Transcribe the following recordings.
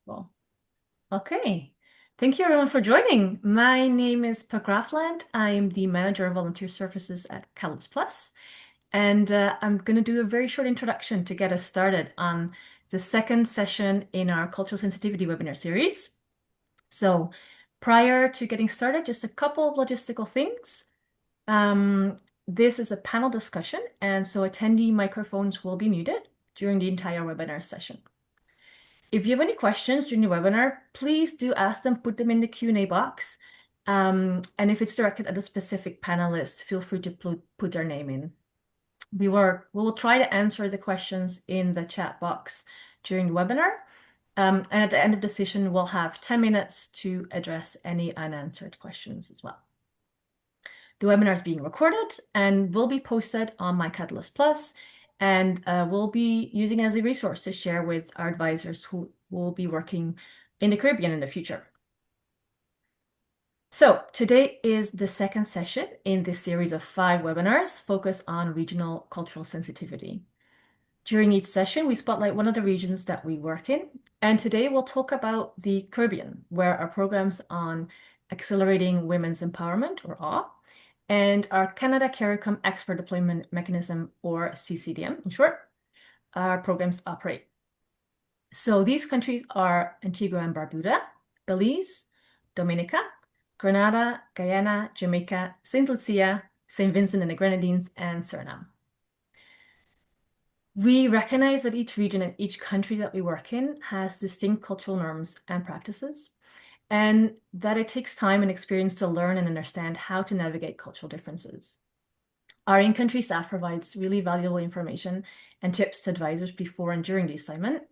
Well, okay. Thank you everyone for joining. My name is Puk Graafland. I am the Manager of Volunteer Services at Catalyst Plus, and I'm going to do a very short introduction to get us started on the second session in our Cultural Sensitivity webinar series. So prior to getting started, just a couple of logistical things. This is a panel discussion, and so attendee microphones will be muted during the entire webinar session. If you have any questions during the webinar, please do ask them, put them in the Q&A box. And if it's directed at a specific panelist, feel free to put their name in. We will try to answer the questions in the chat box during the webinar. And at the end of the session, we'll have 10 minutes to address any unanswered questions as well. The webinar is being recorded and will be posted on my Catalyst Plus, and we'll be using it as a resource to share with our advisors who will be working in the Caribbean in the future. So today is the second session in this series of 5 webinars focused on regional cultural sensitivity. During each session, we spotlight one of the regions that we work in, and today we'll talk about the Caribbean, where our programs on accelerating women's empowerment, or AW, and our Canada CARICOM Expert Deployment Mechanism, or CCDM in short, our programs operate. So these countries are Antigua and Barbuda, Belize, Dominica, Grenada, Guyana, Jamaica, St. Lucia, St. Vincent and the Grenadines, and Suriname. We recognize that each region and each country that we work in has distinct cultural norms and practices, and that it takes time and experience to learn and understand how to navigate cultural differences. Our in-country staff provides really valuable information and tips to advisors before and during the assignment,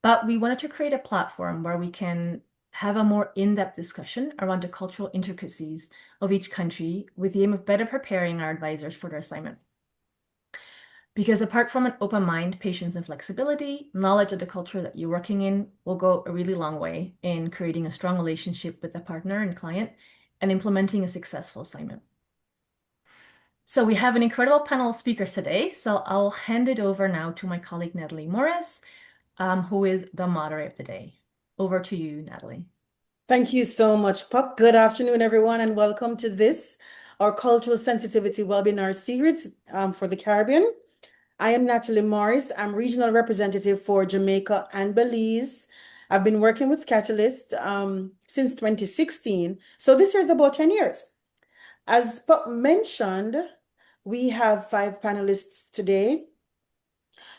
but we wanted to create a platform where we can have a more in-depth discussion around the cultural intricacies of each country with the aim of better preparing our advisors for their assignment. Because apart from an open mind, patience, and flexibility, knowledge of the culture that you're working in will go a really long way in creating a strong relationship with the partner and client and implementing a successful assignment. So we have an incredible panel of speakers today, so I'll hand it over now to my colleague, Natalie Morris, who is the moderator of the day. Over to you, Natalie. Thank you so much, Puck. Good afternoon, everyone, and welcome to our Cultural Sensitivity webinar series for the Caribbean. I am Natalie Morris. I'm regional representative for Jamaica and Belize. I've been working with Catalyst since 2016, so this year is about 10 years. As Puck mentioned, we have 5 panelists today,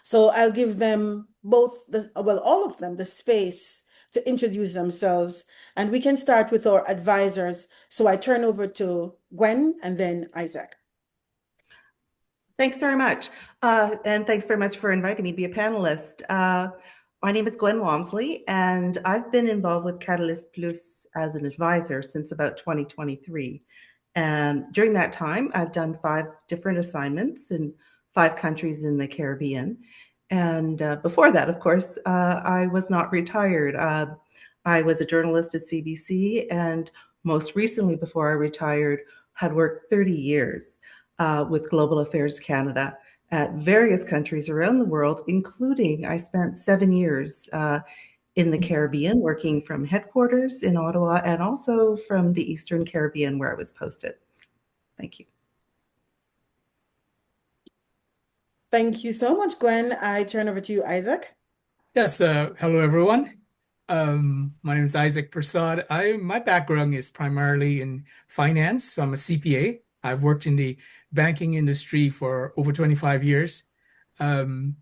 so I'll give them all of them, the space to introduce themselves, and we can start with our advisors. So I turn over to Gwen and then Isaac. Thanks very much. And thanks very much for inviting me to be a panelist. My name is Gwendolyn Walmsley, and I've been involved with Catalyst Plus as an advisor since about 2023. And during that time, I've done 5 different assignments in 5 countries in the Caribbean. And before that, of course, I was not retired. I was a journalist at CBC, and most recently, before I retired, had worked 30 years with Global Affairs Canada at various countries around the world, including I spent 7 years in the Caribbean, working from headquarters in Ottawa and also from the Eastern Caribbean where I was posted. Thank you. Thank you so much, Gwen. I turn over to you, Isaac. Yes, hello everyone. My name is Isaac Persaud. My background is primarily in finance. So I'm a CPA. I've worked in the banking industry for over 25 years. My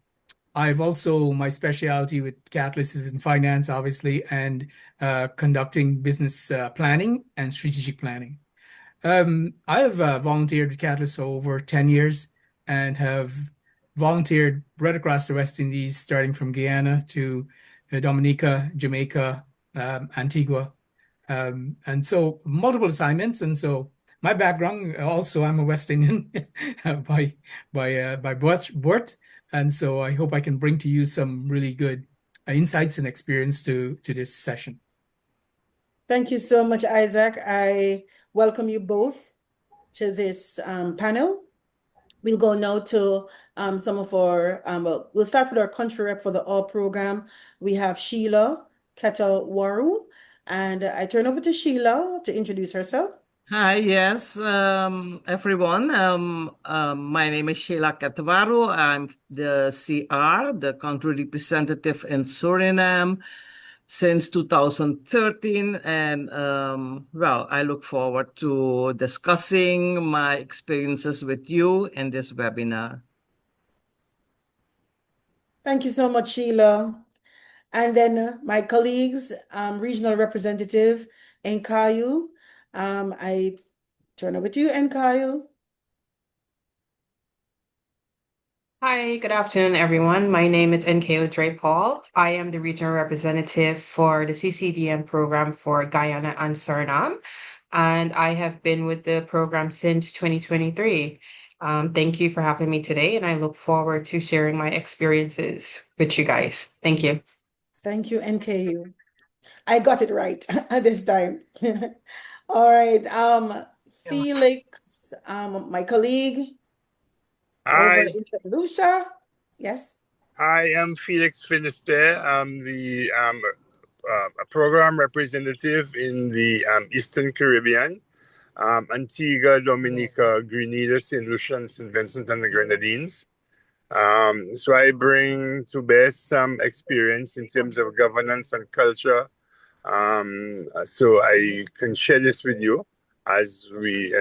specialty with Catalyst is in finance, obviously, and conducting business planning and strategic planning. I have volunteered with Catalyst for over 10 years and have volunteered right across the West Indies, starting from Guyana to Dominica, Jamaica, Antigua, and so multiple assignments. And so my background, also, I'm a West Indian by birth, and so I hope I can bring to you some really good insights and experience to this session. Thank you so much, Isaac. I welcome you both to this panel. We'll go now to some of our, we'll start with our country rep for the ALL program. We have Sheila Ketwaru. And I turn over to Sheila to introduce herself. Hi, yes, everyone. My name is Sheila Ketwaru. I'm the CR, the country representative in Suriname since 2013. And well, I look forward to discussing my experiences with you in this webinar. Thank you so much, Sheila. And then my colleagues, regional representative Nkayo. I turn over to you, Nkayo. Hi, good afternoon, everyone. My name is Nkayo Drepaul. I am the regional representative for the CCDM program for Guyana and Suriname, and I have been with the program since 2023. Thank you for having me today, and I look forward to sharing my experiences with you guys. Thank you. Thank you, Nkayo. I got it right this time. All right. Felix, my colleague over Hi, in St. Lucia. Yes. I am Felix Finisterre. I'm the program representative in the Eastern Caribbean, Antigua, Dominica, Grenada, St. Lucia, and St. Vincent and the Grenadines. So I bring to bear some experience in terms of governance and culture. So I can share this with you as we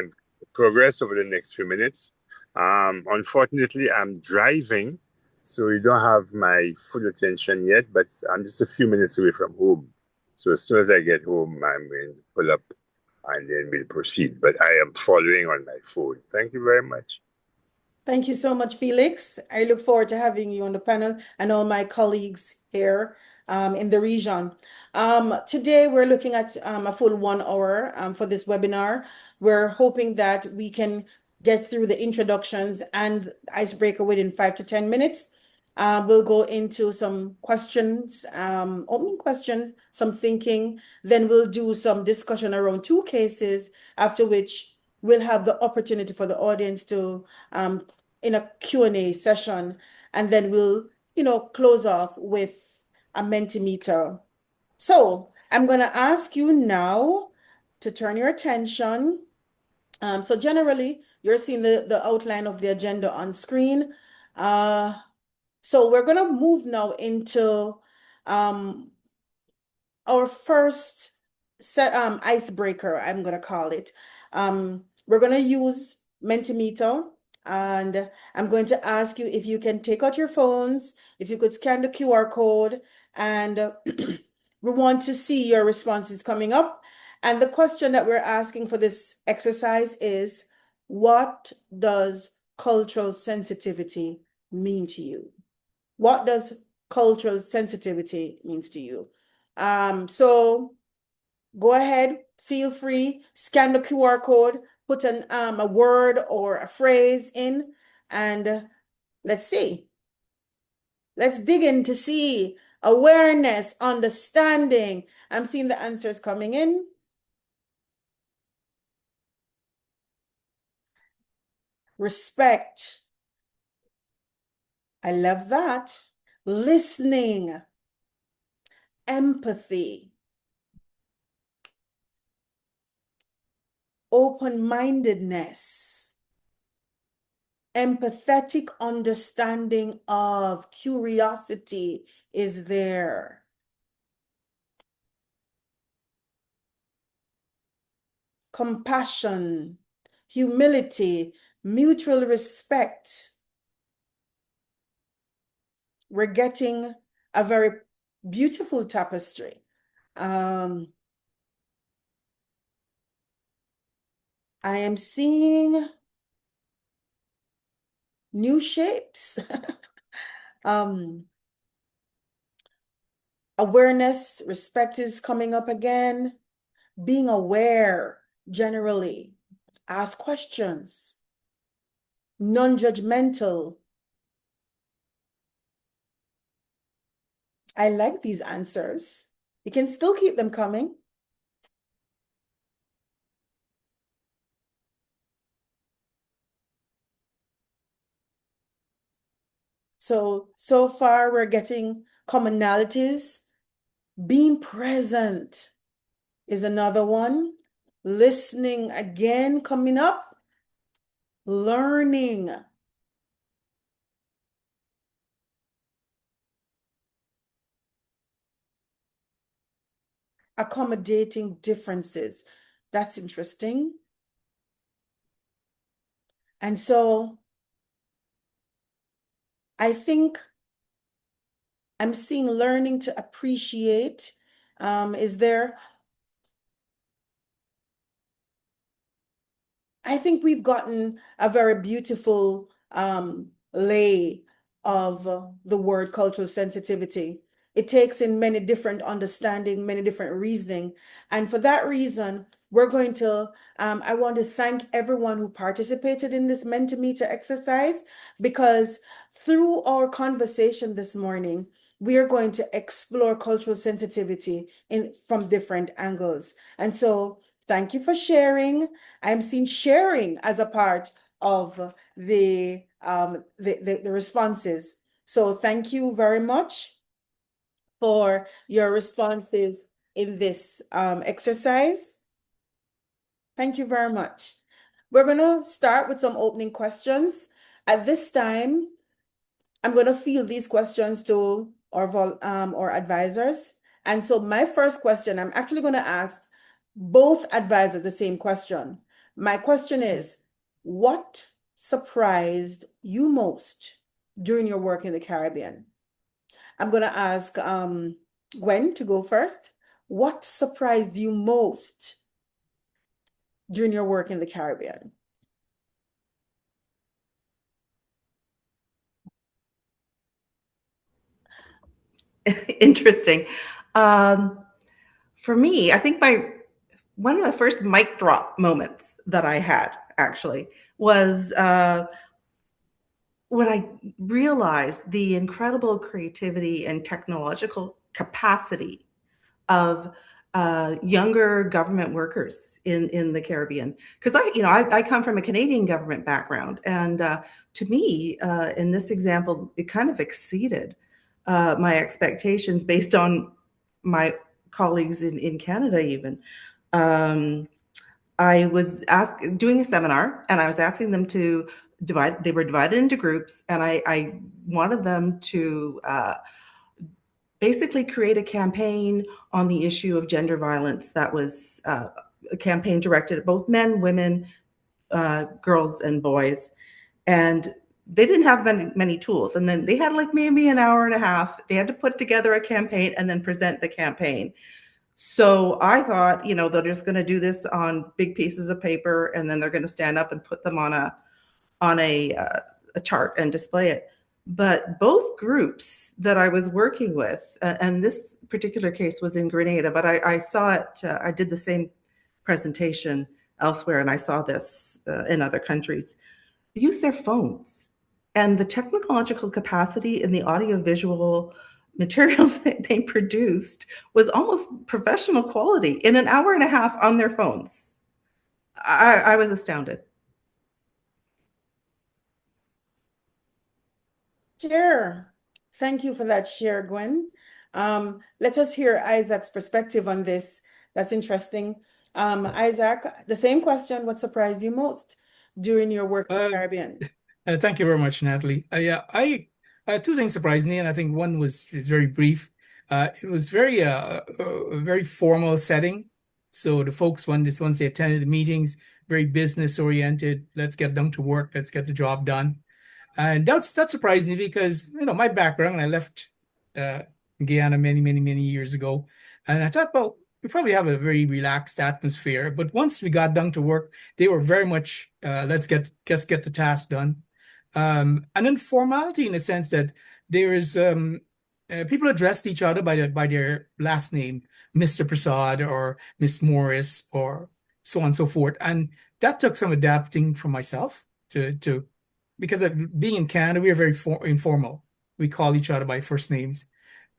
progress over the next few minutes. Unfortunately, I'm driving, so you don't have my full attention yet, but I'm just a few minutes away from home. So as soon as I get home, I'm going to pull up and then we'll proceed. But I am following on my phone. Thank you very much. Thank you so much, Felix. I look forward to having you on the panel and all my colleagues here in the region. Today, we're looking at a full 1 hour for this webinar. We're hoping that we can get through the introductions and icebreaker within 5 to 10 minutes. We'll go into some questions, opening questions, some thinking. Then we'll do some discussion around 2 cases, after which we'll have the opportunity for the audience to in a Q&A session, and then we'll, close off with a Mentimeter. So I'm going to ask you now to turn your attention. So generally, you're seeing the outline of the agenda on screen. So we're going to move now into our first icebreaker, I'm going to call it. We're going to use Mentimeter, and I'm going to ask you if you can take out your phones, if you could scan the QR code, and we want to see your responses coming up. And the question that we're asking for this exercise is, what does cultural sensitivity mean to you? What does cultural sensitivity means to you? So go ahead, feel free, scan the QR code, put a word or a phrase in, and let's see. Let's dig in to see awareness, understanding. I'm seeing the answers coming in. Respect. I love that. Listening. Empathy. Open-mindedness. Empathetic understanding of, curiosity is there. Compassion, humility, mutual respect. We're getting a very beautiful tapestry. I am seeing new shapes. Awareness, respect is coming up again. Being aware, generally. Ask questions. Non-judgmental. I like these answers. You can still keep them coming. So far we're getting commonalities Being present is another one. Listening again coming up. Learning. Accommodating differences. That's interesting. And so I think I'm seeing learning to appreciate. Is there? I think we've gotten a very beautiful lay of the word cultural sensitivity. It takes in many different understanding, many different reasoning. And for that reason, we're going to, I want to thank everyone who participated in this Mentimeter exercise, because through our conversation this morning, we are going to explore cultural sensitivity from different angles. And so thank you for sharing. I'm seeing sharing as a part of the responses. So thank you very much for your responses in this exercise. Thank you very much. We're going to start with some opening questions. At this time, I'm going to field these questions to our advisors. And so my first question, I'm actually going to ask both advisors the same question. My question is, what surprised you most during your work in the Caribbean? I'm going to ask Gwen to go first. What surprised you most during your work in the Caribbean? Interesting. For me, I think one of the first mic drop moments that I had actually was when I realized the incredible creativity and technological capacity of younger government workers in the Caribbean. Because I come from a Canadian government background, and to me, in this example, it kind of exceeded my expectations based on my colleagues in Canada even. I was doing a seminar, and I was asking them to divide. They were divided into groups, and I wanted them to basically create a campaign on the issue of gender violence that was a campaign directed at both men, women, girls, and boys. And they didn't have many tools. And then they had like maybe an hour and a half. They had to put together a campaign and then present the campaign. So I thought, they're just going to do this on big pieces of paper, and then they're going to stand up and put them on a chart and display it. But both groups that I was working with, and this particular case was in Grenada, but I saw it, I did the same presentation elsewhere, and I saw this in other countries, they use their phones. And the technological capacity in the audiovisual materials that they produced was almost professional quality in an hour and a half on their phones. I was astounded. Sure. Thank you for that share, Gwen. Let us hear Isaac's perspective on this. That's interesting. Isaac, the same question, what surprised you most during your work in the Caribbean? Thank you very much, Natalie. Yeah, two things surprised me, and I think one is very brief. It was a very formal setting. So the folks, once they attended the meetings, very business oriented. Let's get down to work. Let's get the job done. And that surprised me because, my background, I left Guyana many, many, many years ago. And I thought, well, we probably have a very relaxed atmosphere. But once we got down to work, they were very much, let's get the task done. And then formality in the sense that there is people addressed each other by their last name, Mr. Persaud or Miss Morris or so on and so forth. And that took some adapting for myself to because being in Canada, we are very informal. We call each other by first names.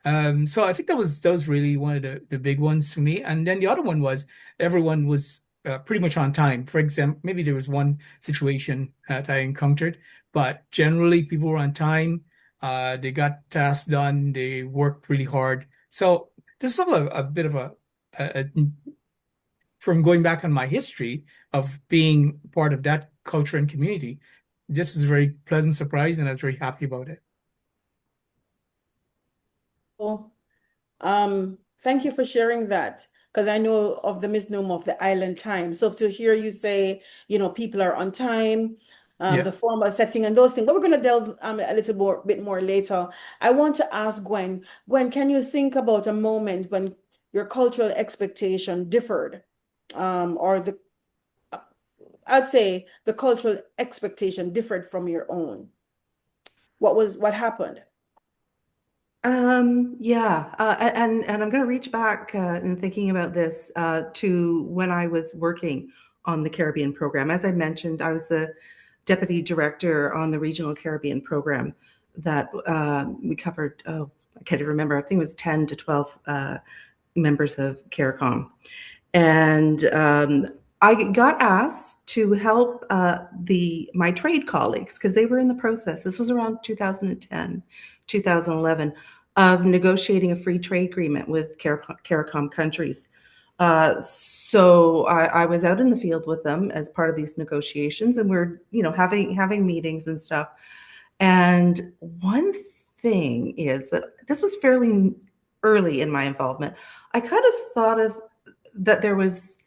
So I think that was really one of the big ones for me. And then the other one was everyone was pretty much on time. For example, maybe there was one situation that I encountered, but generally people were on time. They got tasks done. They worked really hard. So this is all a bit of a from going back on my history of being part of that culture and community. This was a very pleasant surprise, and I was very happy about it. Well, thank you for sharing that, because I know of the misnomer of the island time. So to hear you say, people are on time, Yeah. the formal setting and those things, but we're going to delve a little bit more later. I want to ask Gwen. Gwen, can you think about a moment when your cultural expectation differed, or I'd say the cultural expectation differed from your own? What happened? Yeah, and I'm going to reach back in thinking about this to when I was working on the Caribbean program. As I mentioned, I was the deputy director on the regional Caribbean program that we covered. Oh, I can't even remember. I think it was 10 to 12 members of CARICOM, and I got asked to help my trade colleagues, because they were in the process. This was around 2010, 2011, of negotiating a free trade agreement with CARICOM countries. So I was out in the field with them as part of these negotiations, and we're having meetings and stuff. And one thing is that this was fairly early in my involvement. I kind of thought of that there was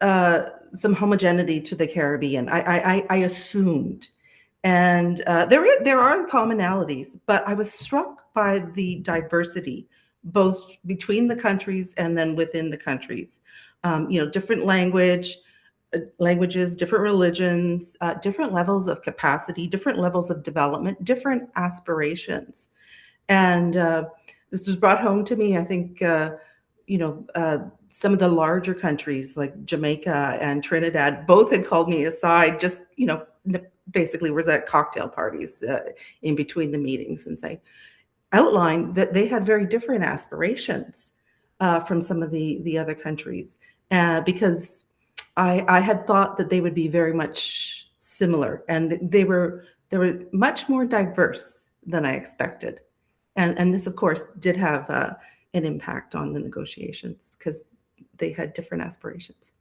some homogeneity to the Caribbean. I assumed, and there are commonalities, but I was struck by the diversity, both between the countries and then within the countries. Different languages, different religions, different levels of capacity, different levels of development, different aspirations, and this was brought home to me. I think some of the larger countries like Jamaica and Trinidad both had called me aside, just, basically was at cocktail parties in between the meetings, and outlined that they had very different aspirations from some of the other countries, because I had thought that they would be very much similar, and they were much more diverse than I expected. And this, of course, did have an impact on the negotiations because they had different aspirations.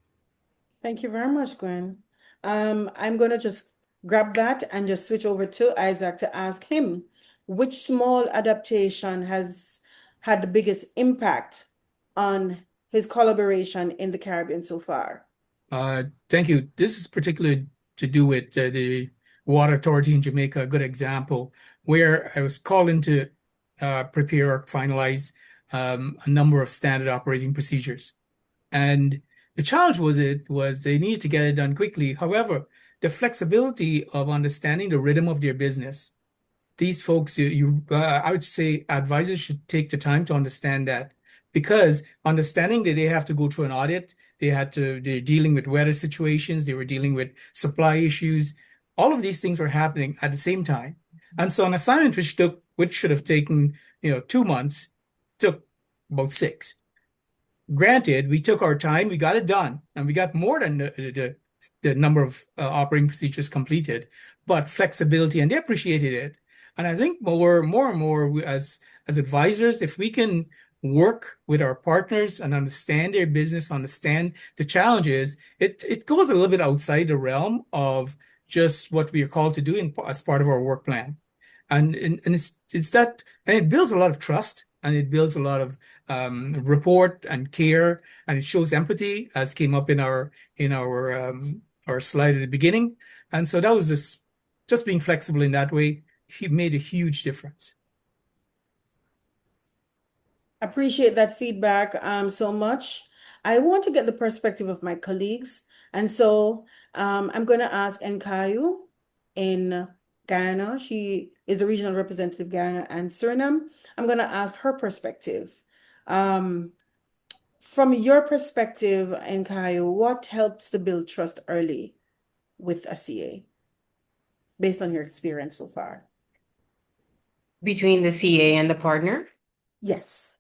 Thank you very much, Gwen. I'm going to just grab that and just switch over to Isaac to ask him which small adaptation has had the biggest impact on his collaboration in the Caribbean so far. Thank you. This is particularly to do with the Water Authority in Jamaica, a good example, where I was called in to prepare or finalize a number of standard operating procedures. And the challenge was they needed to get it done quickly. However, the flexibility of understanding the rhythm of their business, these folks, I would say advisors should take the time to understand that, because understanding that they have to go through an audit, they're dealing with weather situations, they were dealing with supply issues. All of these things were happening at the same time. And so an assignment which should have taken 2 months took about 6. Granted, we took our time, we got it done, and we got more than the number of operating procedures completed, but flexibility, and they appreciated it. And I think more and more as advisors, if we can work with our partners and understand their business, understand the challenges, it goes a little bit outside the realm of just what we are called to do as part of our work plan. And it's that, and it builds a lot of trust, and it builds a lot of rapport and care, and it shows empathy, as came up in our slide at the beginning. And so that was just being flexible in that way. He made a huge difference. Appreciate that feedback so much. I want to get the perspective of my colleagues. And so I'm going to ask Nkayo in Guyana. She is a regional representative, Guyana and Suriname. I'm going to ask her perspective. From your perspective, Nkayo, what helps to build trust early with a CA, based on your experience so far? Between the CA and the partner? Yes.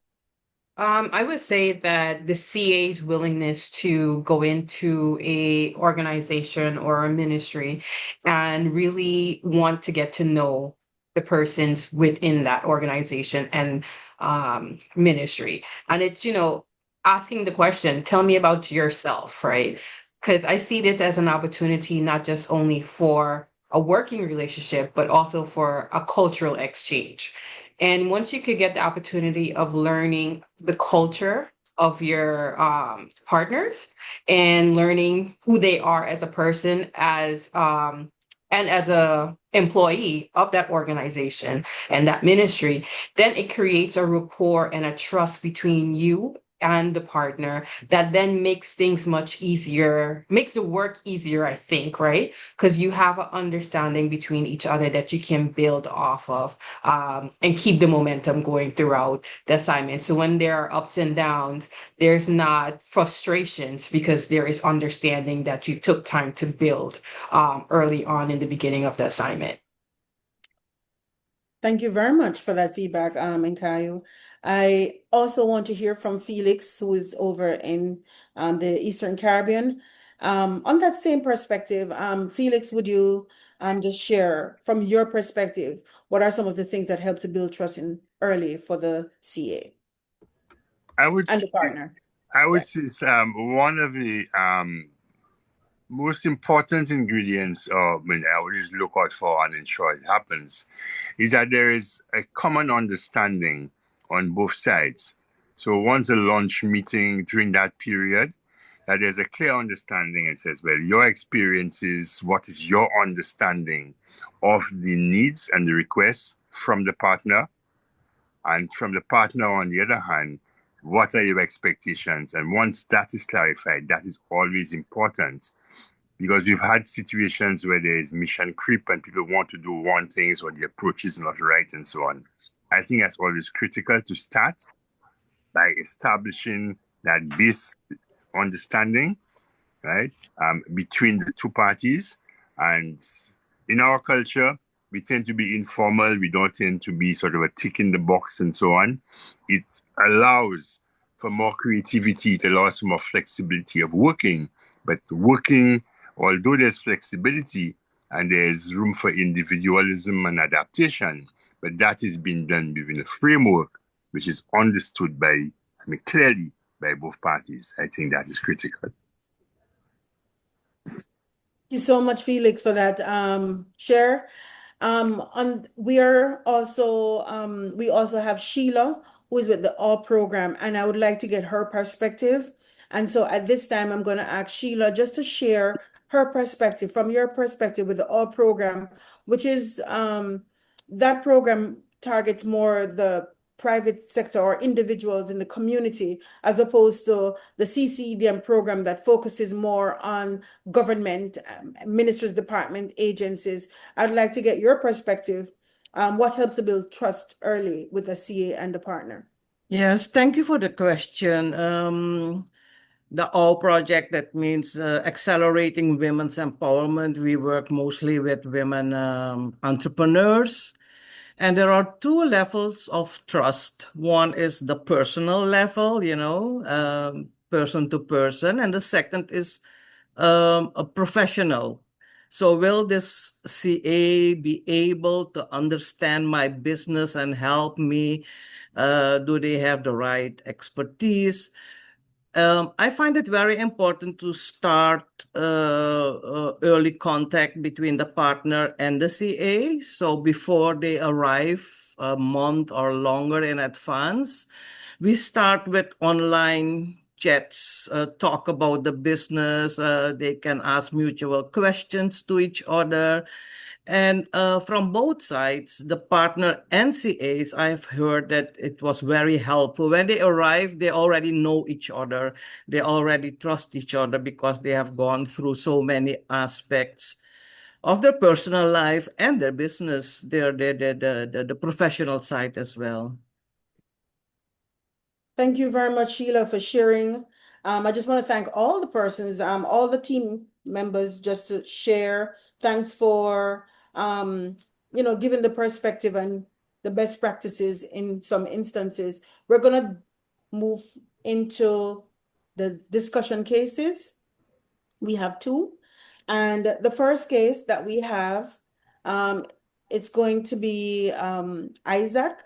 I would say that the CA's willingness to go into a organization or a ministry and really want to get to know the persons within that organization and ministry. And it's, asking the question, tell me about yourself, right? Because I see this as an opportunity, not just only for a working relationship, but also for a cultural exchange. And once you could get the opportunity of learning the culture of your partners and learning who they are as a person, and as a employee of that organization and that ministry, then it creates a rapport and a trust between you and the partner that then makes things much easier, makes the work easier, I think, right? Because you have an understanding between each other that you can build off of, and keep the momentum going throughout the assignment. So when there are ups and downs, there's not frustrations because there is understanding that you took time to build early on in the beginning of the assignment. Thank you very much for that feedback, Nkayo. I also want to hear from Felix, who is over in the Eastern Caribbean. On that same perspective, Felix, would you just share from your perspective, what are some of the things that help to build trust in early for the CA I would and the say, partner? one of the most important ingredients, when I always look out for and ensure it happens, is that there is a common understanding on both sides. So once a launch meeting during that period, that there's a clear understanding. It says, well, your experiences, what is your understanding of the needs and the requests from the partner, and from the partner on the other hand, what are your expectations? And once that is clarified, that is always important, because we've had situations where there is mission creep and people want to do one thing or the approach is not right and so on. I think that's always critical to start by establishing that base understanding, right, between the two parties. And in our culture, we tend to be informal. We don't tend to be sort of a tick in the box and so on. It allows for more creativity. It allows for more flexibility of working. But working, although there's flexibility and there's room for individualism and adaptation, but that is being done within a framework which is understood clearly by both parties. I think that is critical. You so much, Felix, for that share. We also have Sheila, who is with the All program, and I would like to get her perspective. And so at this time, I'm going to ask Sheila just to share her perspective from your perspective with the All program, which is that program targets more the private sector or individuals in the community, as opposed to the CCDM program that focuses more on government, ministries, department, agencies. I'd like to get your perspective. What helps to build trust early with the CA and the partner? Yes, thank you for the question. The ALL project, that means accelerating women's empowerment. We work mostly with women entrepreneurs. And there are two levels of trust. One is the personal level, person to person. And the second is a professional. So will this CA be able to understand my business and help me? Do they have the right expertise? I find it very important to start early contact between the partner and the CA. So before they arrive a month or longer in advance, we start with online chats, talk about the business. They can ask mutual questions to each other. And from both sides, the partner and CAs, I've heard that it was very helpful. When they arrive, they already know each other. They already trust each other because they have gone through so many aspects of their personal life and their business, the professional side as well. Thank you very much, Sheila, for sharing. I just want to thank all the persons, all the team members, just to share. Thanks for giving the perspective and the best practices in some instances. We're gonna move into the discussion cases. We have two. And the first case that we have, it's going to be Isaac.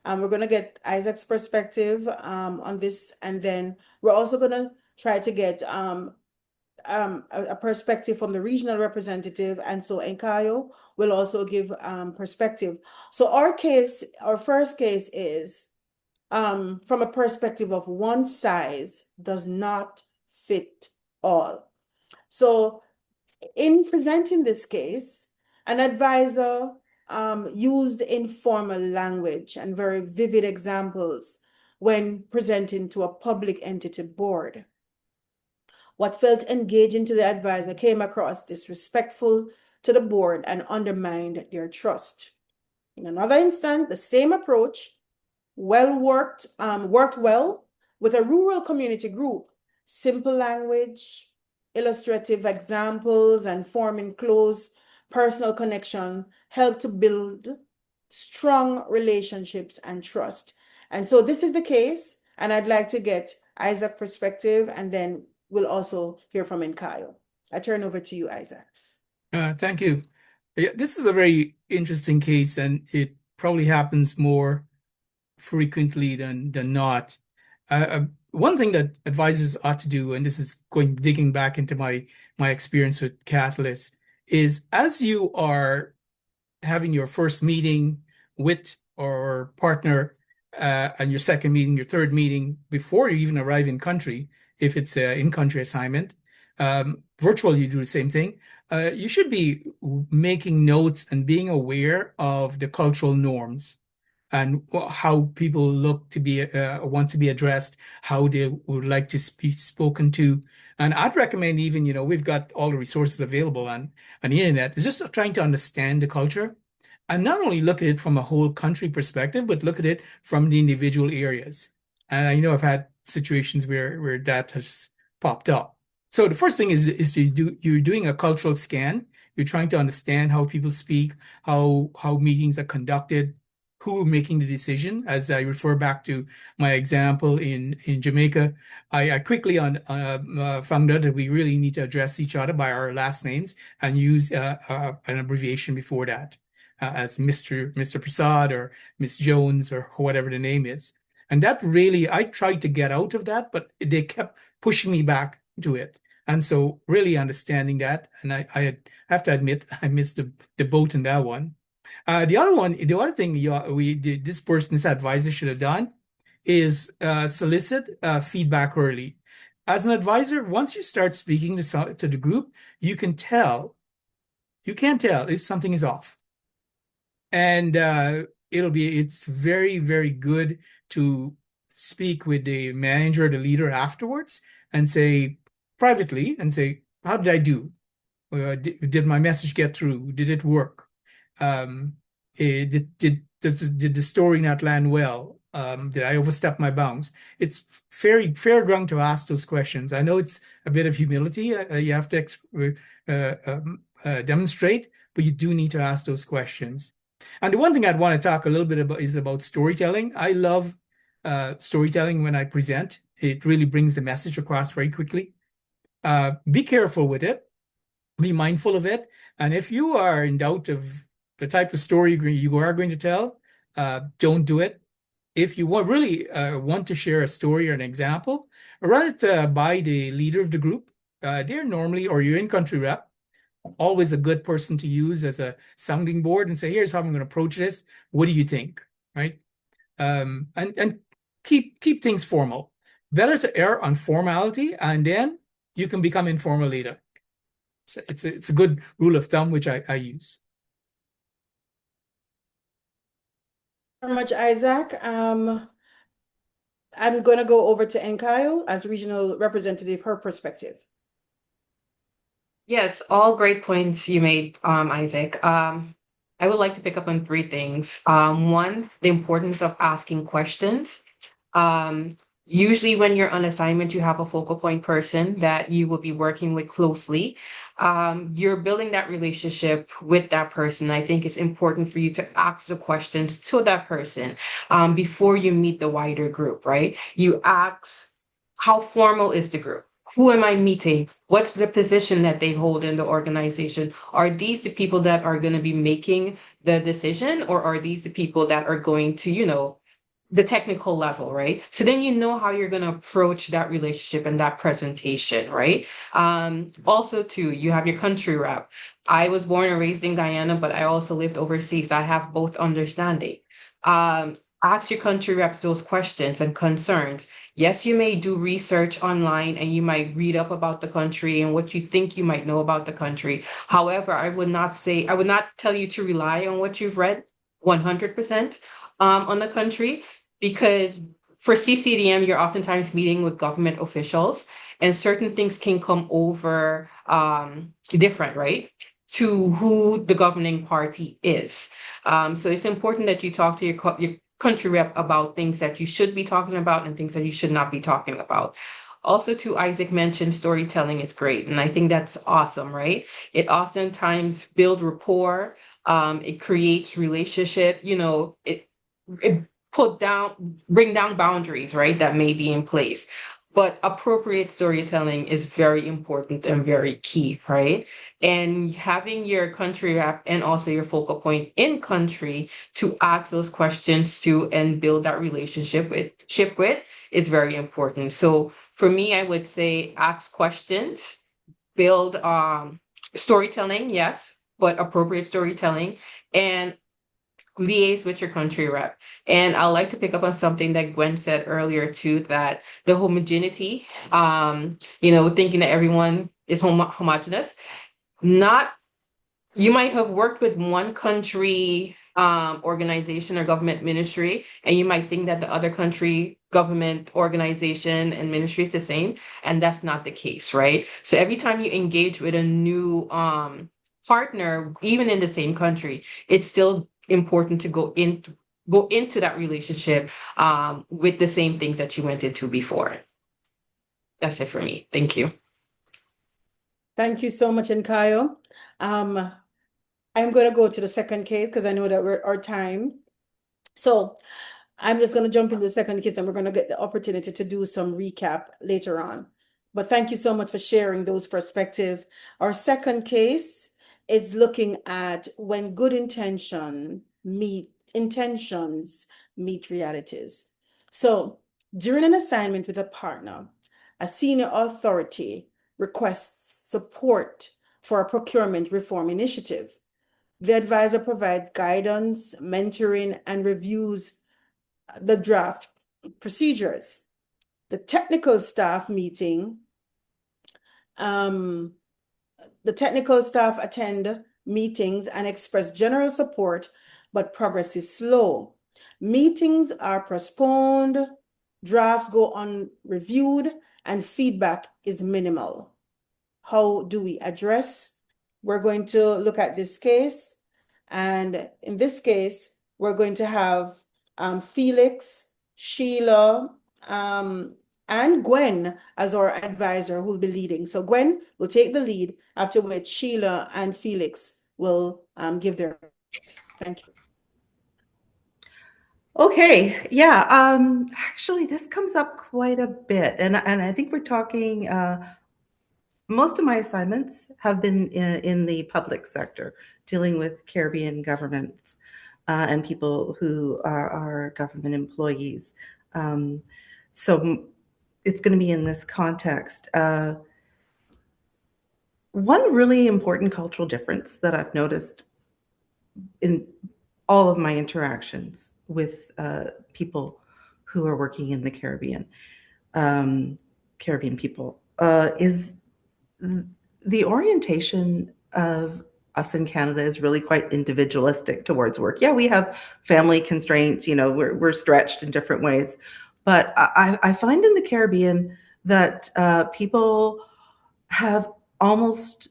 We're going to get Isaac's perspective on this, and then we're also going to try to get a perspective from the regional representative, and so Nkayo will also give perspective. So our first case is from a perspective of one size does not fit all. So in presenting this case, an advisor used informal language and very vivid examples when presenting to a public entity board. What felt engaging to the advisor came across disrespectful to the board and undermined their trust. In another instance, the same approach worked well with a rural community group. Simple language, illustrative examples, and forming close personal connection help to build strong relationships and trust. And so this is the case, and I'd like to get Isaac's perspective, and then we'll also hear from Nkayo. I turn over to you, Isaac. Thank you. Yeah, this is a very interesting case, and it probably happens more frequently than not. One thing that advisors ought to do, and this is digging back into my experience with Catalyst, is as you are having your first meeting with or partner, and your second meeting, your third meeting, before you even arrive in country, if it's an in-country assignment, virtual, you do the same thing. You should be making notes and being aware of the cultural norms and how people look to be want to be addressed, how they would like to be spoken to. And I'd recommend even, we've got all the resources available on the internet. It's just trying to understand the culture and not only look at it from a whole country perspective, but look at it from the individual areas. And I know I've had situations where that has popped up. So the first thing is you're doing a cultural scan. You're trying to understand how people speak, how meetings are conducted, who are making the decision. As I refer back to my example in Jamaica, I quickly found out that we really need to address each other by our last names and use an abbreviation before that, as Mr. Persaud or Miss Jones or whatever the name is. And that really, I tried to get out of that, but they kept pushing me back to it. And so really understanding that, and I have to admit, I missed the boat in that one. The other thing this advisor should have done is solicit feedback early. As an advisor, once you start speaking to the group, you can tell if something is off. And it's very, very good to speak with the manager, the leader afterwards, and say privately, how did I do? Did my message get through? Did it work? Did the story not land well? Did I overstep my bounds? It's fair ground to ask those questions. I know it's a bit of humility you have to demonstrate, but you do need to ask those questions. And the one thing I'd want to talk a little bit about is about storytelling. I love storytelling when I present. It really brings the message across very quickly. Be careful with it. Be mindful of it. And if you are in doubt of the type of story you are going to tell, don't do it. If you really want to share a story or an example, run it by the leader of the group. They're normally, or your in-country rep, always a good person to use as a sounding board and say, here's how I'm going to approach this. What do you think? Right? And keep things formal. Better to err on formality, and then you can become informal later. So it's a good rule of thumb, which I use. Very much, Isaac. I'm going to go over to Nkayo as regional representative, her perspective. Yes, all great points you made, Isaac. I would like to pick up on three things. One, the importance of asking questions. Usually when you're on assignment, you have a focal point person that you will be working with closely. You're building that relationship with that person. I think it's important for you to ask the questions to that person before you meet the wider group, right? You ask, how formal is the group? Who am I meeting? What's the position that they hold in the organization? Are these the people that are going to be making the decision, or are these the people that are going to, the technical level, right? So then you know how you're going to approach that relationship and that presentation, right? Also, too, you have your country rep. I was born and raised in Guyana, but I also lived overseas. I have both understanding. Ask your country reps those questions and concerns. Yes, you may do research online and you might read up about the country and what you think you might know about the country. However, I would not tell you to rely on what you've read 100% on the country, because for CCDM, you're oftentimes meeting with government officials and certain things can come over different, right? To who the governing party is. So it's important that you talk to your country rep about things that you should be talking about and things that you should not be talking about. Also, too, Isaac mentioned storytelling is great, and I think that's awesome, right? It oftentimes builds rapport. It creates relationship. It bring down boundaries, right? That may be in place. But appropriate storytelling is very important and very key, right? And having your country rep and also your focal point in country to ask those questions to and build that relationship with is very important. So for me, I would say ask questions, build storytelling, yes, but appropriate storytelling, and liaise with your country rep. And I like to pick up on something that Gwen said earlier too, that the homogeneity, thinking that everyone is homogenous. Not, you might have worked with one country organization or government ministry, and you might think that the other country government organization and ministry is the same, and that's not the case, right? So every time you engage with a new partner, even in the same country, it's still important to go into that relationship with the same things that you went into before. That's it for me. Thank you. Thank you so much, Nkayo. I'm going to go to the second case because I know that we're our time. So I'm just going to jump into the second case and we're going to get the opportunity to do some recap later on. But thank you so much for sharing those perspectives. Our second case is looking at when good intentions meet realities. So during an assignment with a partner, a senior authority requests support for a procurement reform initiative. The advisor provides guidance, mentoring, and reviews the draft procedures. The technical staff attend meetings and express general support, but progress is slow. Meetings are postponed, drafts go unreviewed, and feedback is minimal. How do we address? We're going to look at this case, and in this case, we're going to have Felix, Sheila, and Gwen as our advisor who will be leading. So Gwen will take the lead, after which Sheila and Felix will give their. Thank you. Okay, yeah, actually this comes up quite a bit, and I think we're talking, most of my assignments have been in the public sector, dealing with Caribbean governments and people who are government employees. So it's going to be in this context. One really important cultural difference that I've noticed in all of my interactions with people who are working in the Caribbean, Caribbean people, is the orientation of us in Canada is really quite individualistic towards work. Yeah, we have family constraints, we're stretched in different ways. But I find in the Caribbean that people have almost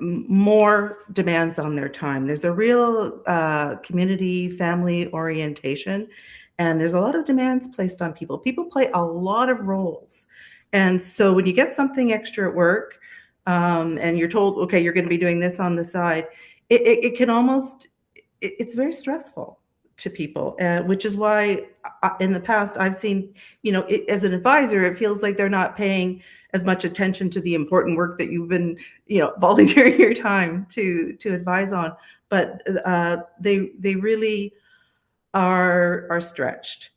more demands on their time. There's a real community, family orientation, and there's a lot of demands placed on people. People play a lot of roles. And so when you get something extra at work and you're told, okay, you're going to be doing this on the side, it can almost, it's very stressful to people, which is why in the past I've seen, as an advisor, it feels like they're not paying as much attention to the important work that you've been, volunteering your time to advise on. But they really are stretched.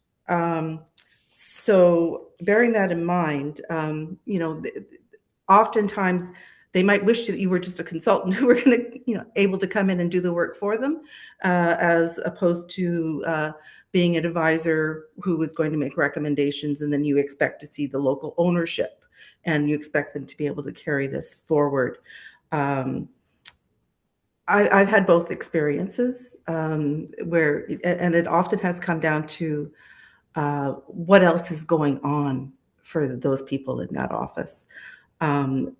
So bearing that in mind, oftentimes they might wish that you were just a consultant who were going to, able to come in and do the work for them, as opposed to being an advisor who is going to make recommendations, and then you expect to see the local ownership, and you expect them to be able to carry this forward. I've had both experiences where, and it often has come down to what else is going on for those people in that office,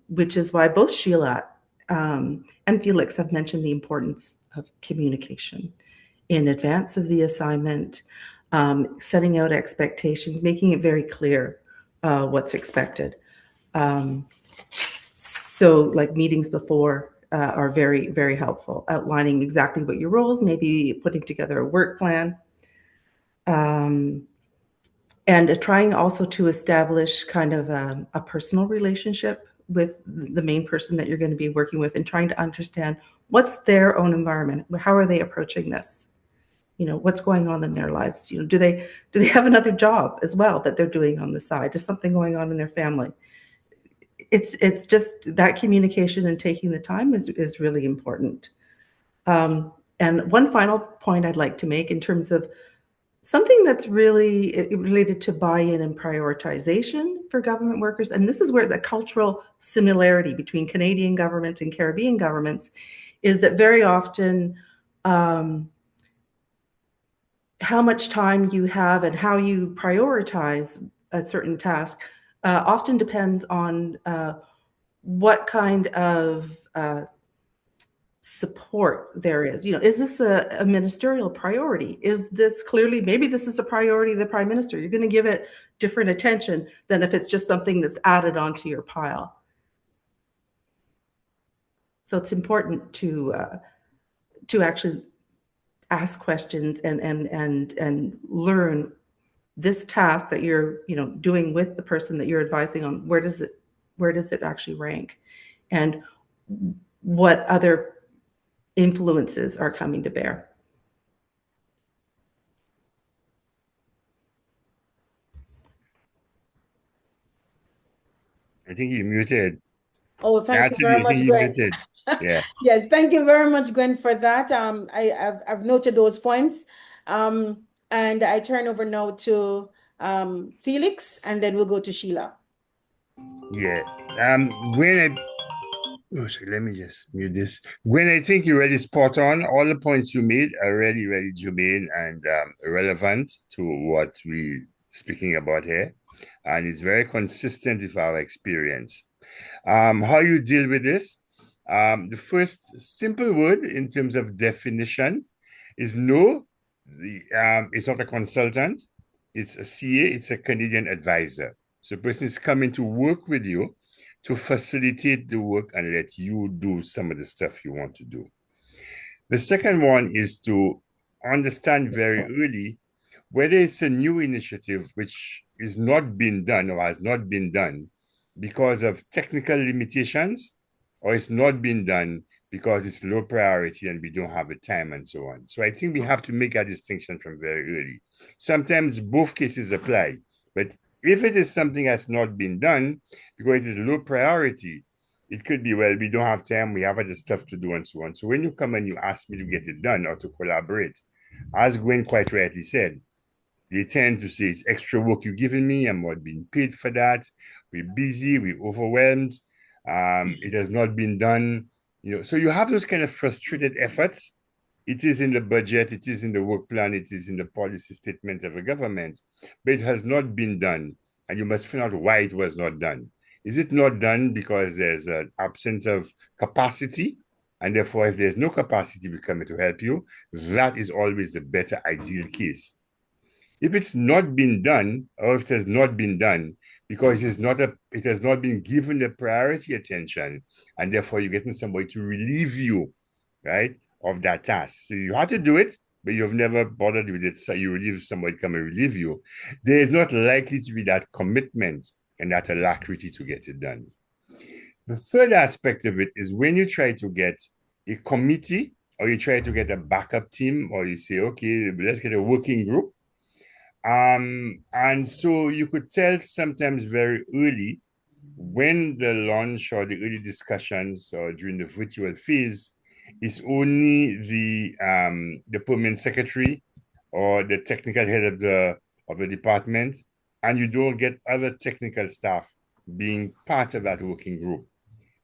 which is why both Sheila and Felix have mentioned the importance of communication in advance of the assignment, setting out expectations, making it very clear what's expected. So like meetings before are very, very helpful, outlining exactly what your roles, maybe putting together a work plan, and trying also to establish kind of a personal relationship with the main person that you're going to be working with, and trying to understand what's their own environment. How are they approaching this? What's going on in their lives? Do they have another job as well that they're doing on the side? Is something going on in their family? It's just that communication and taking the time is really important. And one final point I'd like to make in terms of something that's really related to buy-in and prioritization for government workers, and this is where the cultural similarity between Canadian government and Caribbean governments is that very often how much time you have and how you prioritize a certain task often depends on what kind of support there is. Is this a ministerial priority? Is this clearly, maybe this is a priority of the Prime Minister? You're going to give it different attention than if it's just something that's added onto your pile. So it's important to actually ask questions and learn this task that you're doing with the person that you're advising on. Where does it actually rank, and what other influences are coming to bear? I think you muted. Oh, thank you Natalie, very I much, think you Gwen. muted. Yeah. Yes, thank you very much, Gwen, for that. I've noted those points. And I turn over now to Felix, and then we'll go to Sheila. Yeah. Gwen, sorry, let me just mute this. Gwen, I think you're really spot on. All the points you made are really, really germane and relevant to what we're speaking about here. And it's very consistent with our experience. How you deal with this? The first simple word in terms of definition is no. It's not a consultant. It's a CA. It's a Canadian advisor. So the person is coming to work with you to facilitate the work and let you do some of the stuff you want to do. The second one is to understand very early whether it's a new initiative which is not being done or has not been done because of technical limitations, or it's not being done because it's low priority and we don't have the time and so on. So I think we have to make a distinction from very early. Sometimes both cases apply, but if it is something that's not been done because it is low priority, it could be, well, we don't have time, we have other stuff to do and so on. So when you come and you ask me to get it done or to collaborate, as Gwen quite rightly said, they tend to say it's extra work you're giving me, I'm not being paid for that, we're busy, we're overwhelmed, it has not been done. So you have those kind of frustrated efforts. It is in the budget, it is in the work plan, it is in the policy statement of the government, but it has not been done, and you must find out why it was not done. Is it not done because there's an absence of capacity, and therefore if there's no capacity, we come to help you? That is always the better ideal case. If it's not been done, or if it has not been done because it has not been given the priority attention, and therefore you're getting somebody to relieve you, right, of that task. So you have to do it, but you've never bothered with it. So you relieve somebody come and relieve you. There is not likely to be that commitment and that alacrity to get it done. The third aspect of it is when you try to get a committee or you try to get a backup team, or you say, okay, let's get a working group. And so you could tell sometimes very early when the launch or the early discussions or during the virtual phase is only the permanent secretary or the technical head of the department, and you don't get other technical staff being part of that working group,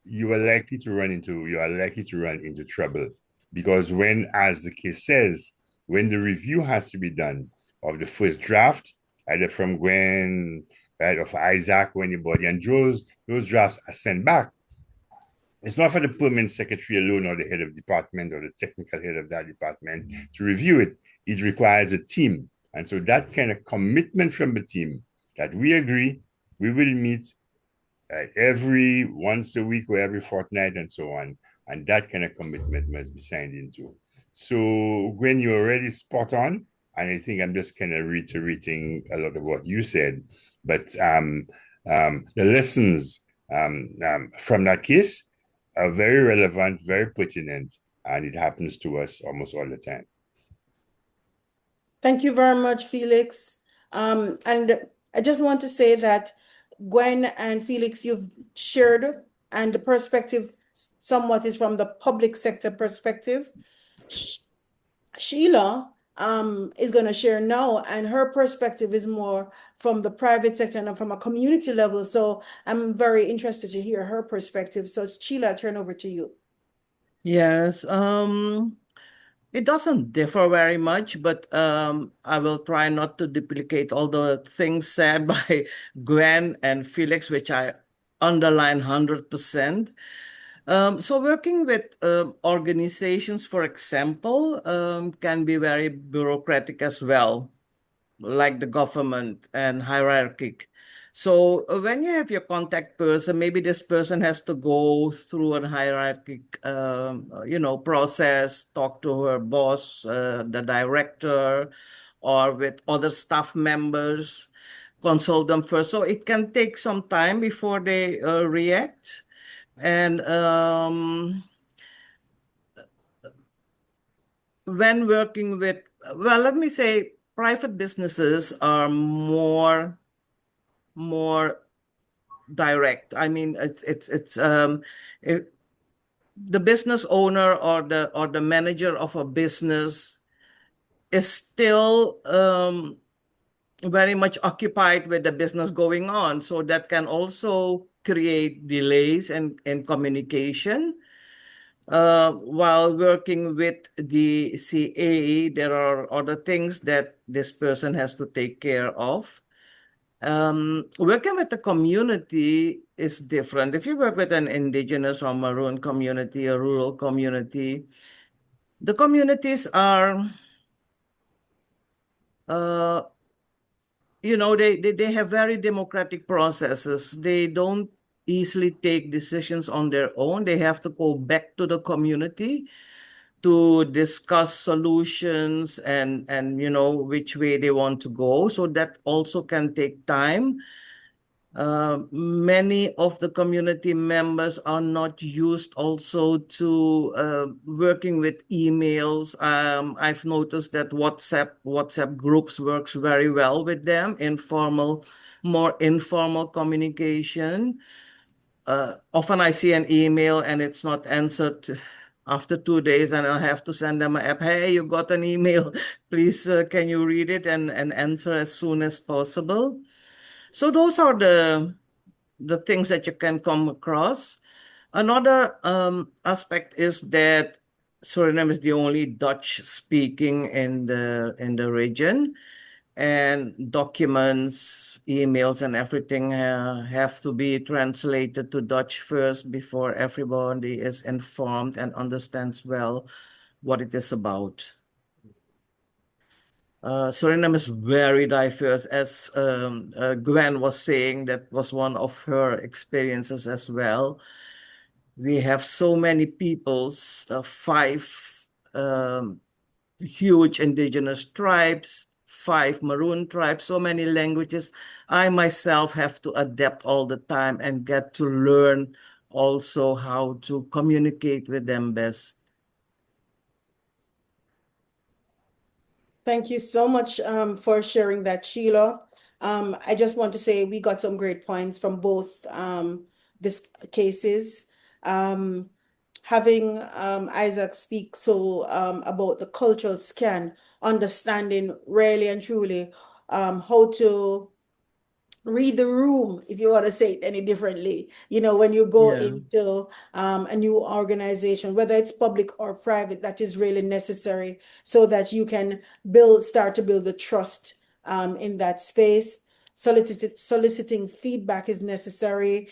you are likely to run into trouble, because when, as the case says, when the review has to be done of the first draft, either from Gwen, right, of Isaac or anybody, and those drafts are sent back, it's not for the permanent secretary alone or the head of department or the technical head of that department to review it. It requires a team. And so that kind of commitment from the team that we agree, we will meet every once a week or every fortnight and so on. And that kind of commitment must be signed into. So Gwen, you're already spot on. And I think I'm just kind of reiterating a lot of what you said. But the lessons from that case are very relevant, very pertinent, and it happens to us almost all the time. Thank you very much, Felix. And I just want to say that Gwen and Felix, you've shared, and the perspective somewhat is from the public sector perspective. Sheila is going to share now, and her perspective is more from the private sector and from a community level. So I'm very interested to hear her perspective. So Sheila, I turn over to you. Yes, it doesn't differ very much, but I will try not to duplicate all the things said by Gwen and Felix, which I underline 100%. So working with organizations, for example, can be very bureaucratic as well, like the government and hierarchic. So when you have your contact person, maybe this person has to go through a hierarchic, process, talk to her boss, the director, or with other staff members, consult them first. So it can take some time before they react. And when working with, well, let me say, private businesses are more direct. I mean, the business owner or the manager of a business is still very much occupied with the business going on. So that can also create delays in communication. While working with the CA, there are other things that this person has to take care of. Working with the community is different. If you work with an indigenous or maroon community, a rural community, the communities are, they have very democratic processes. They don't easily take decisions on their own. They have to go back to the community to discuss solutions and which way they want to go. So that also can take time. Many of the community members are not used also to working with emails. I've noticed that WhatsApp groups works very well with them, more informal communication. Often I see an email and it's not answered after 2 days, and I have to send them an app. Hey, you got an email. Please, can you read it and answer as soon as possible? So those are the things that you can come across. Another aspect is that Suriname is the only Dutch speaking in the region, and documents, emails, and everything have to be translated to Dutch first before everybody is informed and understands well what it is about. Suriname is very diverse, as Gwen was saying. That was one of her experiences as well. We have so many peoples, 5 huge indigenous tribes, 5 maroon tribes, so many languages. I myself have to adapt all the time and get to learn also how to communicate with them best. Thank you so much for sharing that, Sheila. I just want to say we got some great points from both these cases. Um, Having Isaac speak so about the cultural scan, understanding really and truly how to read the room, if you want to say it any differently. When you go Yeah. into a new organization, whether it's public or private, that is really necessary so that you can start to build the trust in that space. Soliciting feedback is necessary.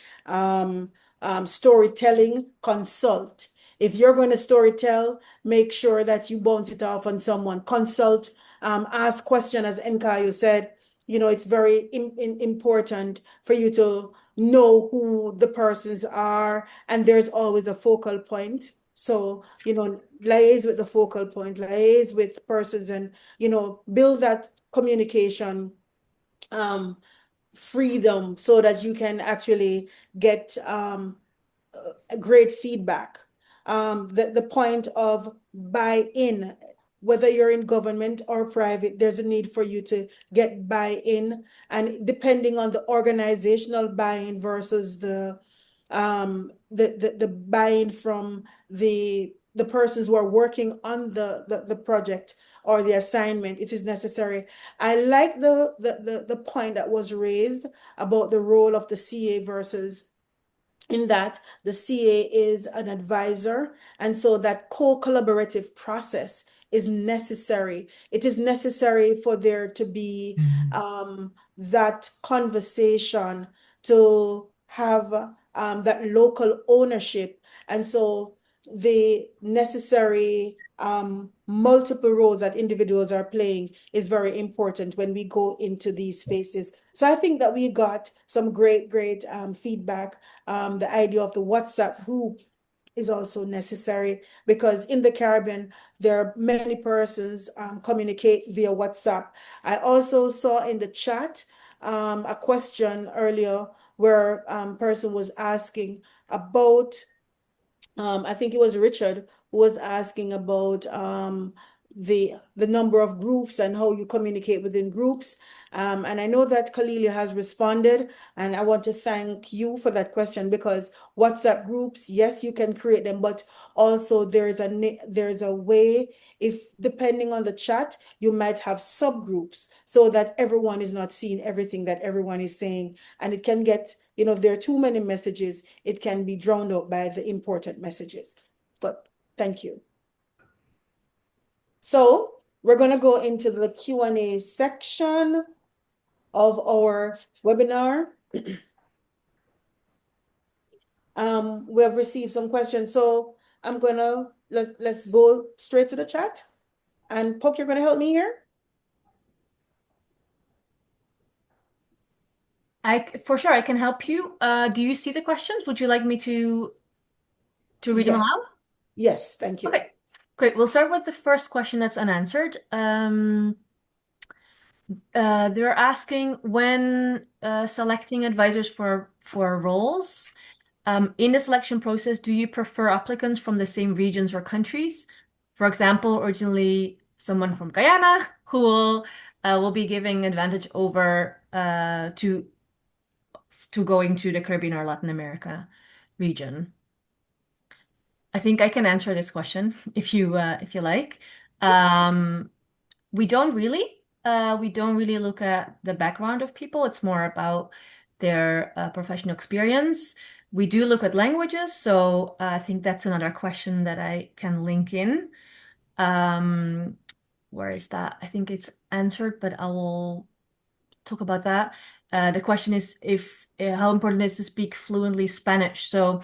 Storytelling, consult. If you're going to storytell, make sure that you bounce it off on someone. Consult, ask question, as Nkayo said. It's very important for you to know who the persons are, and there's always a focal point. So, liaise with the focal point, liaise with persons, and, build that communication freedom so that you can actually get a great feedback. The point of buy-in, whether you're in government or private, there's a need for you to get buy-in, and depending on the organizational buy-in versus the buy-in from the persons who are working on the project or the assignment, it is necessary. I like the point that was raised about the role of the CA versus, in that the CA is an advisor, and so that co-collaborative process is necessary. It is necessary for there to be that conversation, to have that local ownership, and so the necessary multiple roles that individuals are playing is very important when we go into these spaces. So I think that we got some great feedback. The idea of the WhatsApp group is also necessary, because in the Caribbean, there are many persons communicate via WhatsApp. I also saw in the chat a question earlier where person was asking about, I think it was Richard who was asking about the number of groups and how you communicate within groups. And I know that Kalilia has responded, and I want to thank you for that question, because WhatsApp groups, yes, you can create them, but also there's a way, if depending on the chat, you might have subgroups so that everyone is not seeing everything that everyone is saying, and it can get, if there are too many messages, it can be drowned out by the important messages. But thank you. So we're going to go into the Q&A section of our webinar. We have received some questions, so I'm going to, let's go straight to the chat. And Poke, you're going to help me here? For sure, I can help you. Do you see the questions? Would you like me to read them Yes. aloud? Yes, thank you. Okay, great. We'll start with the first question that's unanswered. They're asking, when selecting advisors for roles, in the selection process, do you prefer applicants from the same regions or countries? For example, originally someone from Guyana who will be giving advantage over to going to the Caribbean or Latin America region. I think I can answer this question if you like. We don't really look at the background of people. It's more about their professional experience. We do look at languages, so I think that's another question that I can link in. Where is that? I think it's answered, but I will talk about that. The question is if how important it is to speak fluently Spanish. So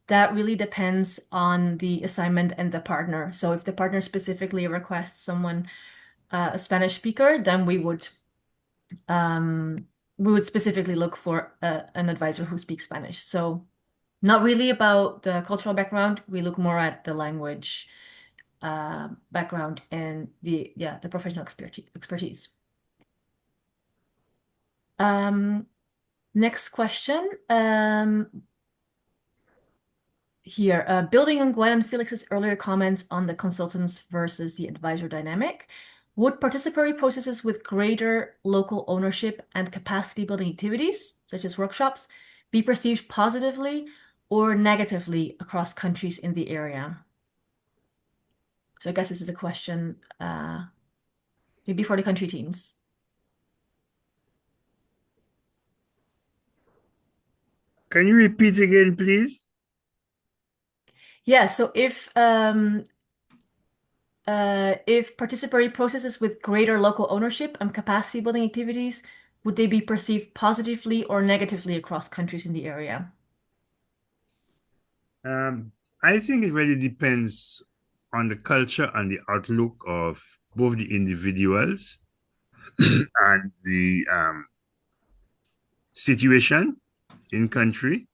that really depends on the assignment and the partner. So if the partner specifically requests someone a Spanish speaker, then we would specifically look for an advisor who speaks Spanish. So not really about the cultural background. We look more at the language background and the professional expertise. Next question. Here, building on Gwen and Felix's earlier comments on the consultants versus the advisor dynamic, Would participatory processes with greater local ownership and capacity building activities, such as workshops, be perceived positively or negatively across countries in the area? So I guess this is a question maybe for the country teams. Can you repeat again, please? Yeah, so if participatory processes with greater local ownership and capacity building activities, would they be perceived positively or negatively across countries in the area? I think it really depends on the culture and the outlook of both the individuals and the situation in country.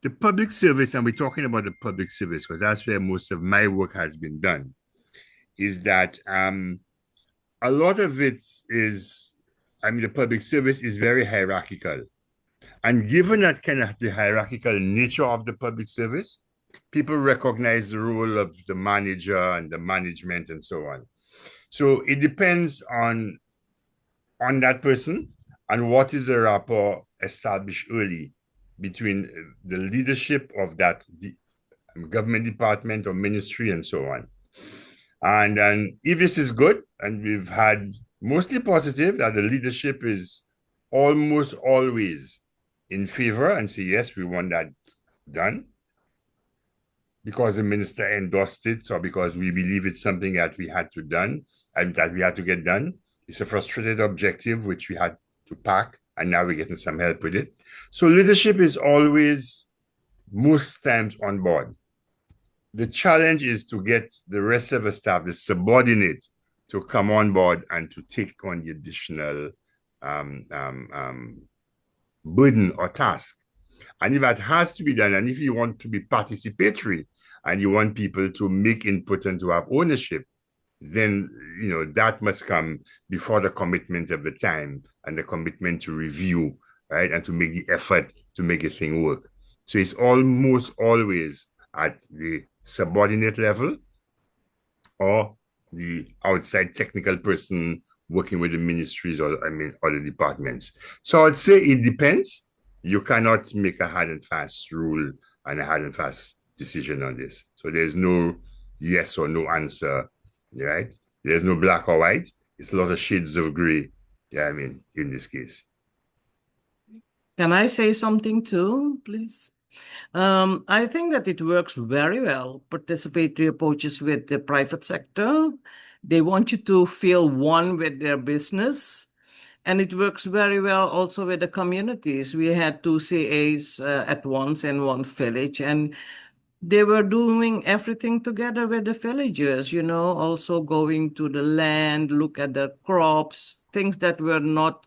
The public service, and we're talking about the public service because that's where most of my work has been done, is that a lot of it is, the public service is very hierarchical. And given that kind of the hierarchical nature of the public service, people recognize the role of the manager and the management and so on. So it depends on that person and what is the rapport established early between the leadership of that government department or ministry and so on. And if this is good, and we've had mostly positive, that the leadership is almost always in favor and say, yes, we want that done because the minister endorsed it, or because we believe it's something that we had to done and that we had to get done. It's a frustrated objective, which we had to pack, and now we're getting some help with it. So leadership is always, most times, on board. The challenge is to get the rest of the staff, the subordinate, to come on board and to take on the additional burden or task. And if that has to be done, and if you want to be participatory and you want people to make input and to have ownership, then that must come before the commitment of the time and the commitment to review, right, and to make the effort to make a thing work. So it's almost always at the subordinate level or the outside technical person working with the ministries or the departments. So I'd say it depends. You cannot make a hard and fast rule and a hard and fast decision on this. So there's no yes or no answer, right? There's no black or white. It's a lot of shades of gray, in this case. Can I say something too, please? I think that it works very well, participatory approaches with the private sector. They want you to feel one with their business. And it works very well also with the communities. We had 2 CAs at once in one village, and they were doing everything together with the villagers, also going to the land, look at the crops, things that were not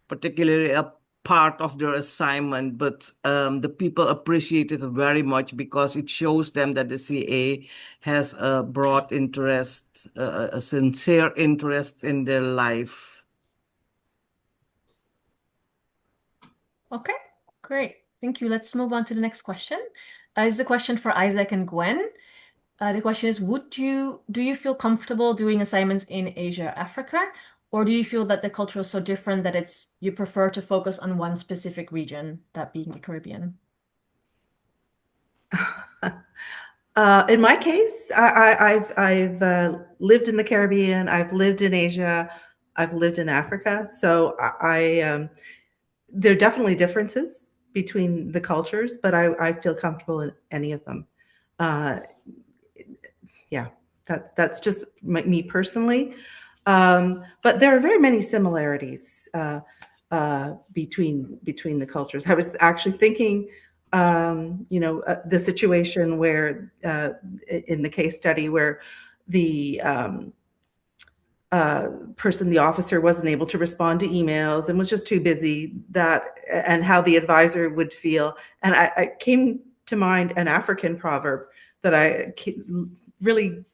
particularly a part of their assignment, but the people appreciate it very much because it shows them that the CA has a broad interest, a sincere interest in their life. Okay, great. Thank you. Let's move on to the next question. This is a question for Isaac and Gwen. The question is, do you feel comfortable doing assignments in Asia, Africa, or do you feel that the culture is so different that you prefer to focus on one specific region, that being the Caribbean? In my case, I've lived in the Caribbean, I've lived in Asia, I've lived in Africa. So there are definitely differences between the cultures, but I feel comfortable in any of them. Yeah, that's just me personally. But there are very many similarities between the cultures. I was actually thinking, the situation where in the case study where the the officer wasn't able to respond to emails and was just too busy, and how the advisor would feel. And I came to mind an African proverb that I really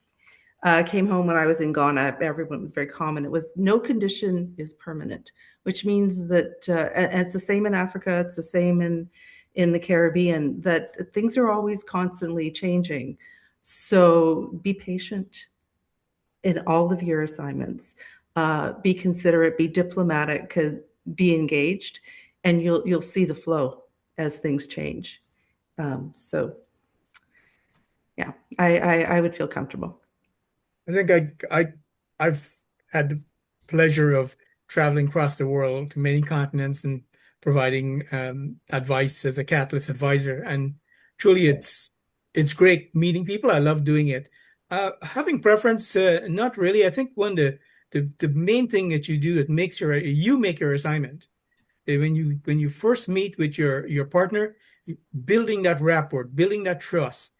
came home when I was in Ghana. Everyone was very common. It was, no condition is permanent, which means that, and it's the same in Africa, it's the same in the Caribbean, that things are always constantly changing. So be patient in all of your assignments. Be considerate, be diplomatic, be engaged, and you'll see the flow as things change. So yeah, I would feel comfortable. I think I've had the pleasure of traveling across the world to many continents and providing advice as a Catalyst advisor. And truly, it's great meeting people. I love doing it. Having preference, not really. I think the main thing that you do, it makes you make your assignment. When you first meet with your partner, building that rapport, building that trust.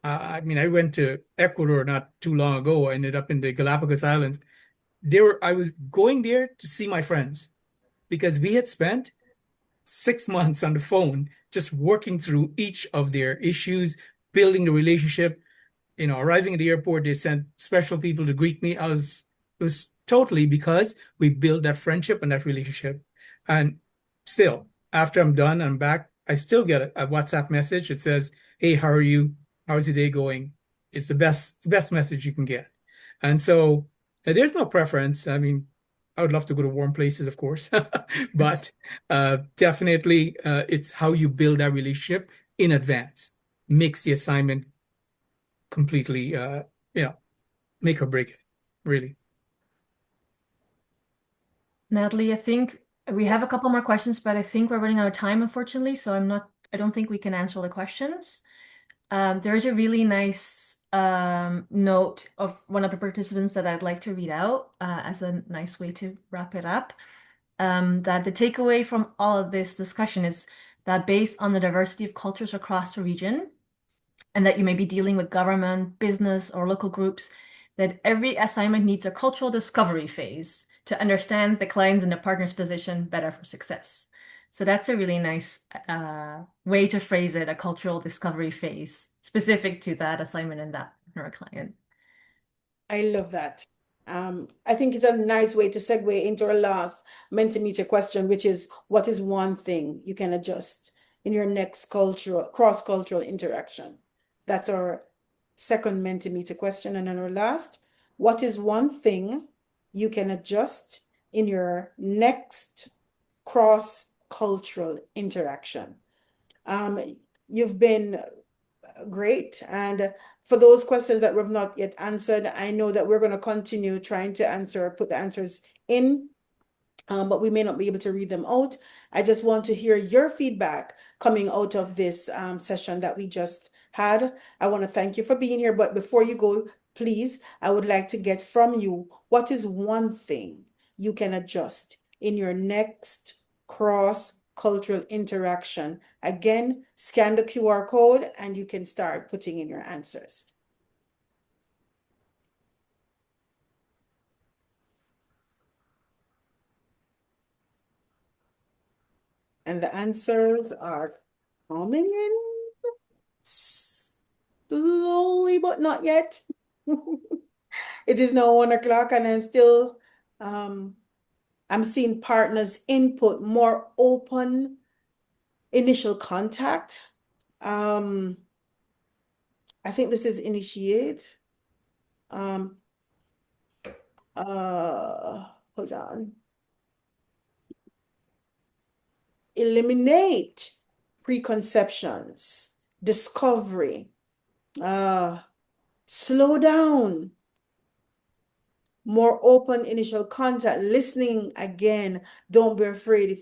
I mean, I went to Ecuador not too long ago. I ended up in the Galapagos Islands. I was going there to see my friends because we had spent 6 months on the phone just working through each of their issues, building the relationship. Arriving at the airport, they sent special people to greet me. It was totally because we built that friendship and that relationship. And still, after I'm done, I'm back, I still get a WhatsApp message. It says, "Hey, how are you? How's your day going?" It's the best message you can get. And so there's no preference. I mean, I would love to go to warm places, of course, but definitely it's how you build that relationship in advance makes the assignment completely, make or break it, really. Natalie, I think we have a couple more questions, but I think we're running out of time, unfortunately. So I don't think we can answer all the questions. There is a really nice note of one of the participants that I'd like to read out as a nice way to wrap it up. That the takeaway from all of this discussion is that based on the diversity of cultures across the region, and that you may be dealing with government, business, or local groups, that every assignment needs a cultural discovery phase to understand the client's and the partner's position better for success. So that's a really nice way to phrase it, a cultural discovery phase, specific to that assignment and that partner or client. I love that. I think it's a nice way to segue into our last Mentimeter question, which is, what is one thing you can adjust in your next cross-cultural interaction? That's our second Mentimeter question. And then our last, what is one thing you can adjust in your next cross-cultural interaction? You've been great. And for those questions that we've not yet answered, I know that we're going to continue trying to put the answers in, but we may not be able to read them out. I just want to hear your feedback coming out of this session that we just had. I want to thank you for being here. But before you go, please, I would like to get from you, what is one thing you can adjust in your next cross-cultural interaction? Again, scan the QR code and you can start putting in your answers. And the answers are coming in slowly, but not yet. It is now 1 o'clock and I'm still, I'm seeing partners input more open initial contact. I think this is initiate. Hold on. Eliminate preconceptions, discovery, slow down, more open initial contact, listening again. Don't be afraid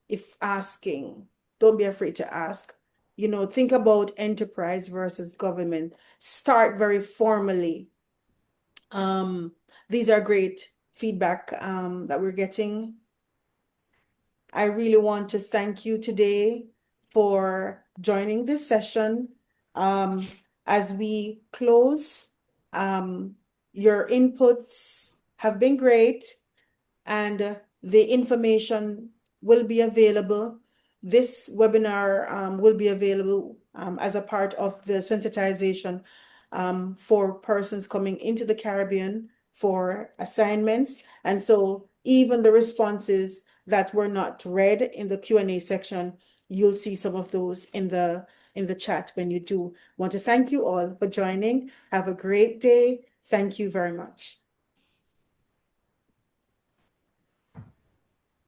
if asking, don't be afraid to ask. Think about enterprise versus government. Start very formally. These are great feedback that we're getting. I really want to thank you today for joining this session. As we close, your inputs have been great, and the information will be available. This webinar will be available as a part of the sensitization for persons coming into the Caribbean for assignments. And so even the responses that were not read in the Q&A section, you'll see some of those in the in the chat when you do. Want to thank you all for joining. Have a great day. Thank you very much.